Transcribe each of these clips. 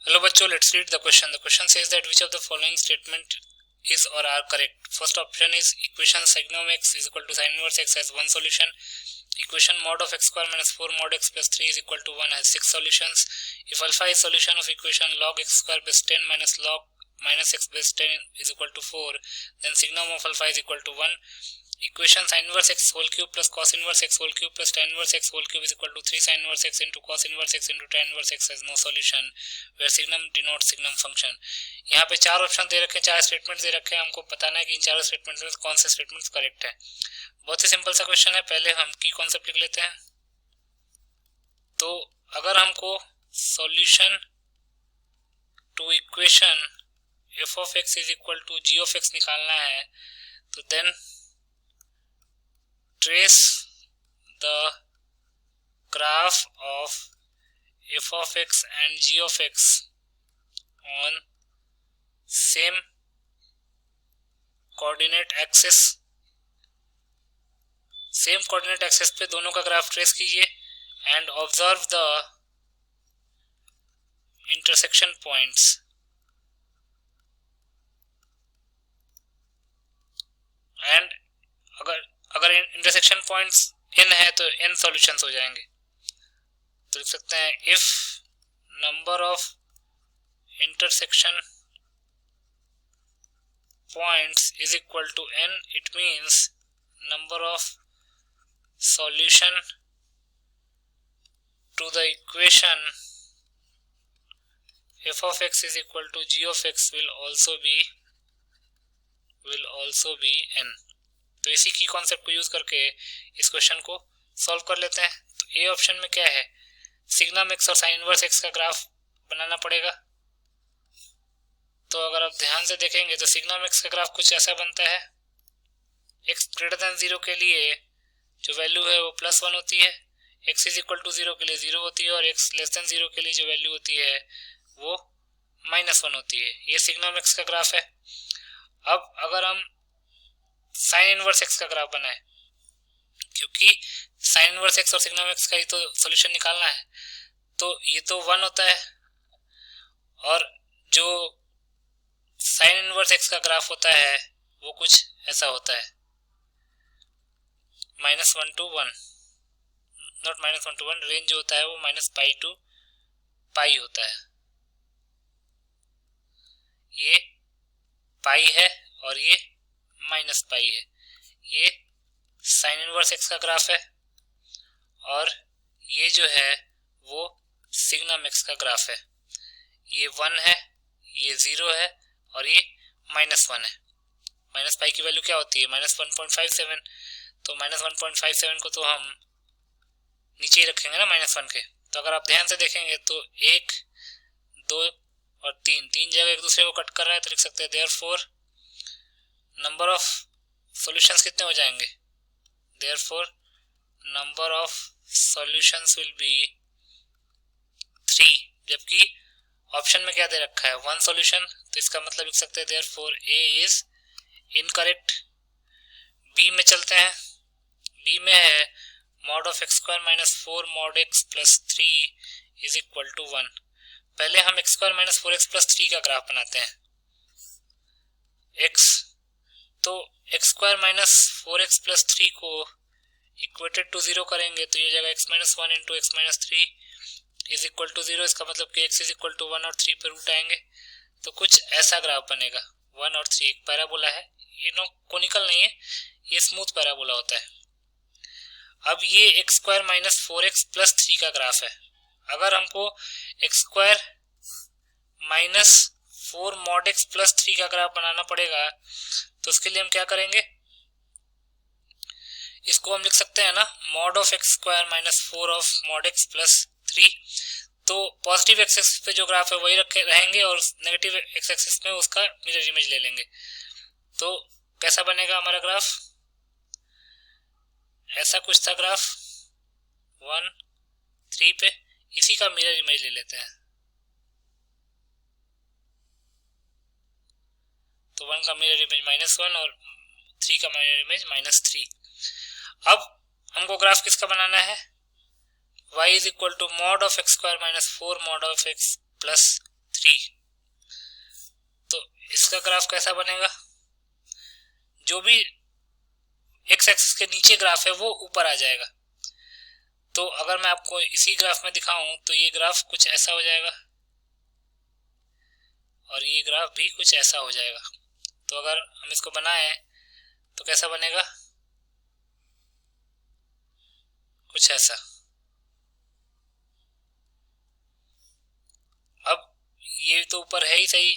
Hello बच्चों, let's read the question. The question says that which of the following statement is or are correct. First option is equation sin of x is equal to sin inverse x has one solution. Equation mod of x square minus 4 mod x plus 3 is equal to 1 has 6 solutions. If alpha is solution of equation log x square base 10 minus log minus x base 10 is equal to 4, then signum of alpha is equal to 1. Equation sin inverse x whole cube plus cos inverse x whole cube plus tan inverse x whole cube is equal to 3 sin inverse x into cos inverse x into tan inverse x has no solution where signum denotes signum function. यहाँ पे चार option दे रखे हैं, चार statement दे रखे हैं, हमको बताना है कि इन चारों स्टेटमेंट में कौन से स्टेटमेंट करेक्ट है। बहुत ही सिंपल सा क्वेश्चन है। पहले हम की कॉन्सेप्ट लिख लेते हैं। तो अगर हमको solution to equation f of x is equal to g of x निकालना है, तो then trace the graph of f of x and g of x on same coordinate axis। Same coordinate axis पे दोनों का graph trace कीजिए and observe the intersection points. And अगर intersection points n है तो n सॉल्यूशंस हो जाएंगे। तो लिख सकते हैं if number of intersection points is equal to n, it means number of solution to the equation f of x is equal to g of x will also be n। तो इसी की concept को use करके इस question को solve कर लेते हैं। तो ए ऑप्शन में क्या है, सिग्नम x और साइन इनवर्स x का ग्राफ बनाना पड़ेगा। तो अगर आप ध्यान से देखेंगे तो सिग्नम x का ग्राफ कुछ ऐसा बनता है। x ग्रेटर देन 0 के लिए जो वैल्यू है वो +1 होती है, x इज इक्वल टू 0 के लिए 0 होती है और x लेस देन 0 के लिए जो वैल्यू होती है वो -1 होती है। ये सिग्नम x का ग्राफ है। अब अगर हम साइन इनवर्स x का ग्राफ बनाए, क्योंकि साइन इनवर्स x और सिग्नम x का ही तो सॉल्यूशन निकालना है, तो ये तो 1 होता है और जो साइन इनवर्स x का ग्राफ होता है वो कुछ ऐसा होता है -1 to 1, नॉट -1 to 1, रेंज जो होता है वो -π to π होता है। ये पाई है और ये -π है। ये साइन इनवर्स x का ग्राफ है और ये जो है वो सिग्नम x का ग्राफ है। ये 1 है, ये 0 है और ये -1 है। -π की वैल्यू क्या होती है, -1.57। तो -1.57 को तो हम नीचे ही रखेंगे ना -1 के। तो अगर आप ध्यान से देखेंगे तो 1, 2 और 3 जगह एक दूसरे को कट कर रहा है। तो लिख सकते हैं देयरफॉर नंबर ऑफ सॉल्यूशंस कितने हो जाएंगे, therefore number of solutions will be 3, जबकि ऑप्शन में क्या दे रखा है 1 सॉल्यूशन। तो इसका मतलब लिख सकते हैं therefore A is incorrect. B में चलते हैं। बी में है mod of x square minus 4 mod x plus 3 is equal to 1। पहले हम x square minus 4x plus 3 का ग्राफ बनाते हैं। x तो x square minus 4x plus 3 को इक्वेटेड टू 0 करेंगे तो ये जाएगा x minus 1 into x minus 3 is equal to 0। इसका मतलब कि x is equal to 1 और 3 पे रूट आएंगे तो कुछ ऐसा ग्राफ बनेगा। 1 और 3 एक पैराबोला है, ये नो कोनिकल नहीं है, ये स्मूथ पैराबोला होता है। अब ये x square minus 4x plus 3 का ग्राफ है। अगर हमको x square minus 4 mod x plus 3 का ग्राफ बनाना पड़ेगा तो उसके लिए हम क्या करेंगे, इसको हम लिख सकते हैं ना mod of x square minus 4 of mod x plus 3। तो पॉजिटिव एक्स एक्सिस पे जो ग्राफ है वही रहेंगे और नेगेटिव एक्स एक्सिस में उसका मिरर इमेज ले लेंगे। तो कैसा बनेगा हमारा ग्राफ, ऐसा कुछ था ग्राफ 1, 3 पे, इसी का मिरर इमेज ले लेते हैं। तो 1 का मिरर इमेज -1 और 3 का मिरर इमेज -3। अब हमको ग्राफ किसका बनाना है, y is equal to mod of x square minus 4 mod of x plus 3। तो इसका ग्राफ कैसा बनेगा? जो भी एक्स एक्सिस के नीचे ग्राफ है वो ऊपर आ जाएगा। तो अगर मैं आपको इसी ग्राफ में दिखाऊं तो ये ग्राफ कुछ ऐसा हो जाएगा और ये ग्राफ भी कुछ ऐसा हो जाएगा। तो अगर हम इसको बनाएं तो कैसा बनेगा? कुछ ऐसा। अब ये तो ऊपर है ही सही,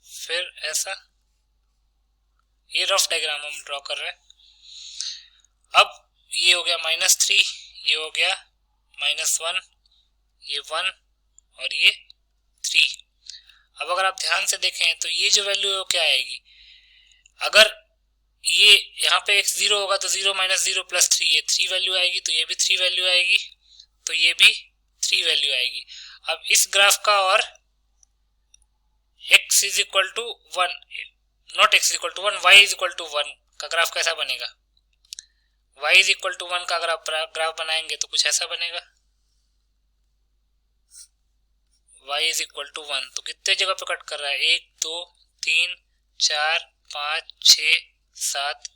फिर ऐसा। ये रफ डायग्राम हम ड्रॉ कर रहे हैं। अब ये हो गया -3, ये हो गया -1, ये 1 और ये 3। अब अगर आप ध्यान से देखें तो ये जो वैल्यू है वो क्या आएगी? अगर ये यहाँ पे x 0 होगा तो 0 - 0 + 3, ये 3 वैल्यू आएगी, तो ये भी 3 वैल्यू आएगी, तो ये भी 3 वैल्यू आएगी। अब इस ग्राफ का और x = 1, नॉट x = 1, y = 1 का ग्राफ कैसा बनेगा? y = 1 का अगर आप ग्राफ बनाएंगे तो कुछ ऐसा बनेगा। y = 1 तो कितने जगह पे कट कर रहा है? 1 2 3 4 5 6 7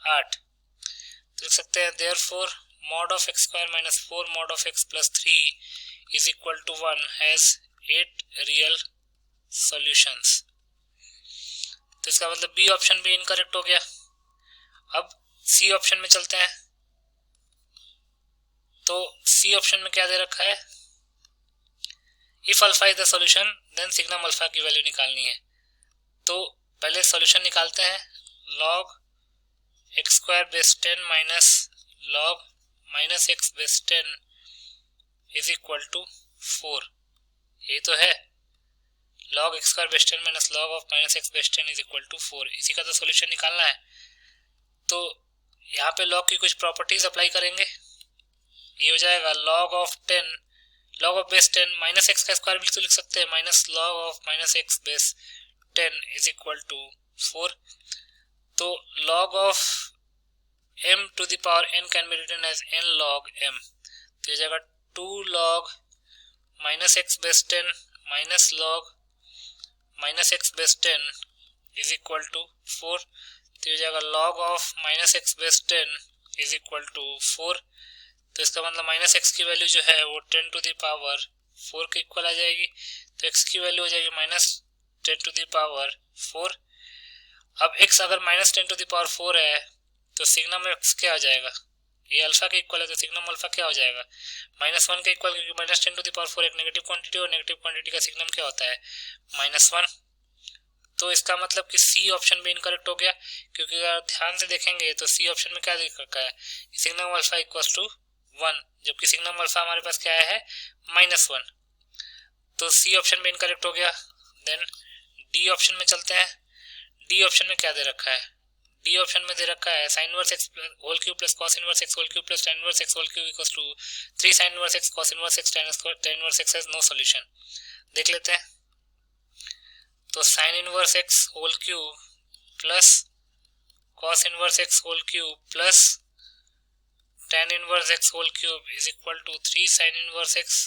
8। तो लिख सकते हैं therefore mod of x square minus 4 mod of x plus 3 is equal to 1 has 8 real solutions। तो इसका मतलब बी ऑप्शन भी इनकरेक्ट हो गया। अब सी ऑप्शन में चलते हैं। तो सी ऑप्शन में क्या दे रखा है? If alpha is the solution then signum alpha की वैल्यू निकालनी है। तो पहले सॉल्यूशन निकालते हैं। log x square base 10 minus log minus x base 10 is equal to 4। यही तो है, log x square base 10 minus log of minus x base 10 is equal to 4। इसी का तो सॉल्यूशन निकालना है। तो यहाँ पे log की कुछ प्रॉपर्टीज अप्लाई करेंगे। ये हो जाएगा log of 10 log of base 10 minus x का स्क्वायर भी तो लिख सकते हैं, minus log of minus x base 10 is equal to 4। तो log of m to the power n can be written as n log m। तो ये जाएगा 2 log minus x base 10 minus log minus x base 10 is equal to 4। तो ये जाएगा log of minus x base 10 is equal to 4। तो इसका मतलब minus x की वैल्यू जो है वो 10 to the power 4 के इक्वल आ जाएगी। तो x की वैल्यू हो जाएगी -10 to the power 4। अब x अगर -10 to the power 4 है तो सिग्नम x क्या हो जाएगा? ये अल्फा के इक्वल है तो सिग्नम अल्फा क्या हो जाएगा? -1 के इक्वल, क्योंकि -10 to the power 4 एक नेगेटिव क्वांटिटी और नेगेटिव क्वांटिटी का सिग्नम क्या होता है? -1। तो इसका मतलब कि सी ऑप्शन भी इनकरेक्ट हो गया, क्योंकि अगर ध्यान से देखेंगे तो सी ऑप्शन में क्या लिख रखा है? सिग्नम अल्फा इक्वल्स टू 1, जबकि सिग्नम अल्फा हमारे पास क्या है? -1। तो सी ऑप्शन में इनकरेक्ट हो गया। देन डी ऑप्शन में चलते हैं। डी ऑप्शन में क्या दे रखा है? डी ऑप्शन में दे रखा है sin inverse x whole cube plus cos inverse x whole cube plus tan inverse x whole cube equals to 3 sin inverse x cos inverse x tan inverse x has no solution। देख लेते हैं। तो sin inverse x whole cube plus cos inverse x whole cube plus tan inverse x whole cube is equal to 3 sin inverse x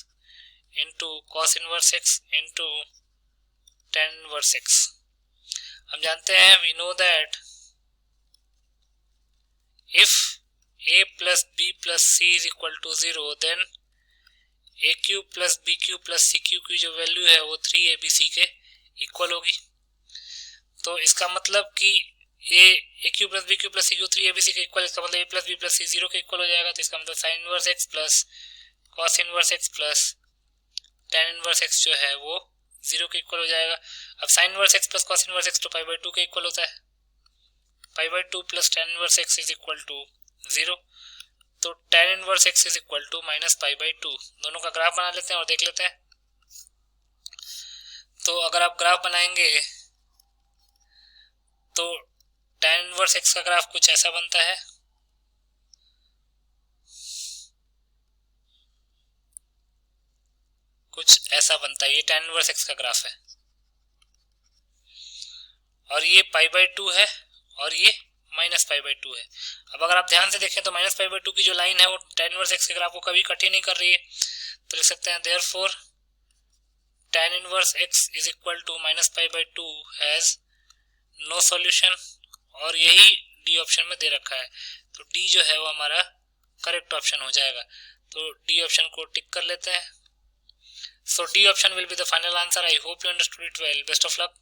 into cos inverse x into tan inverse x। हम जानते हैं, we know that if a plus b plus c is equal to 0 then a cube plus b cube plus c cube की जो value है वो 3abc के equal होगी। तो इसका मतलब कि a cube plus b cube plus c cube 3abc के इक्वल, इसका मतलब a plus b plus c 0 के इक्वल हो जाएगा। तो इसका मतलब sine inverse x plus cos inverse x plus tan inverse x जो है वो 0 के इक्वल हो जाएगा। अब sine inverse x plus cos inverse x तो π/2 के इक्वल होता है। π/2 plus tan inverse x is equal to 0। तो tan inverse x is equal to -π/2। दोनों का ग्राफ बना लेते हैं और देख लेते हैं। तो अगर आप ग्राफ बनाएंगे तो tan इनवर्स x का ग्राफ कुछ ऐसा बनता है। कुछ ऐसा बनता है, ये tan इनवर्स x का ग्राफ है और ये π/2 है और ये -π/2 है। अब अगर आप ध्यान से देखें तो -π/2 की जो लाइन है वो tan इनवर्स x के ग्राफ को कभी कट ही नहीं कर रही है, तो लिख सकते हैं therefore tan inverse x is equal to -π/2 has no solution, और यही डी ऑप्शन में दे रखा है, तो डी जो है वो हमारा करेक्ट ऑप्शन हो जाएगा। तो डी ऑप्शन को टिक कर लेते हैं। So D option will be the final answer. I hope you understood it well. Best of luck.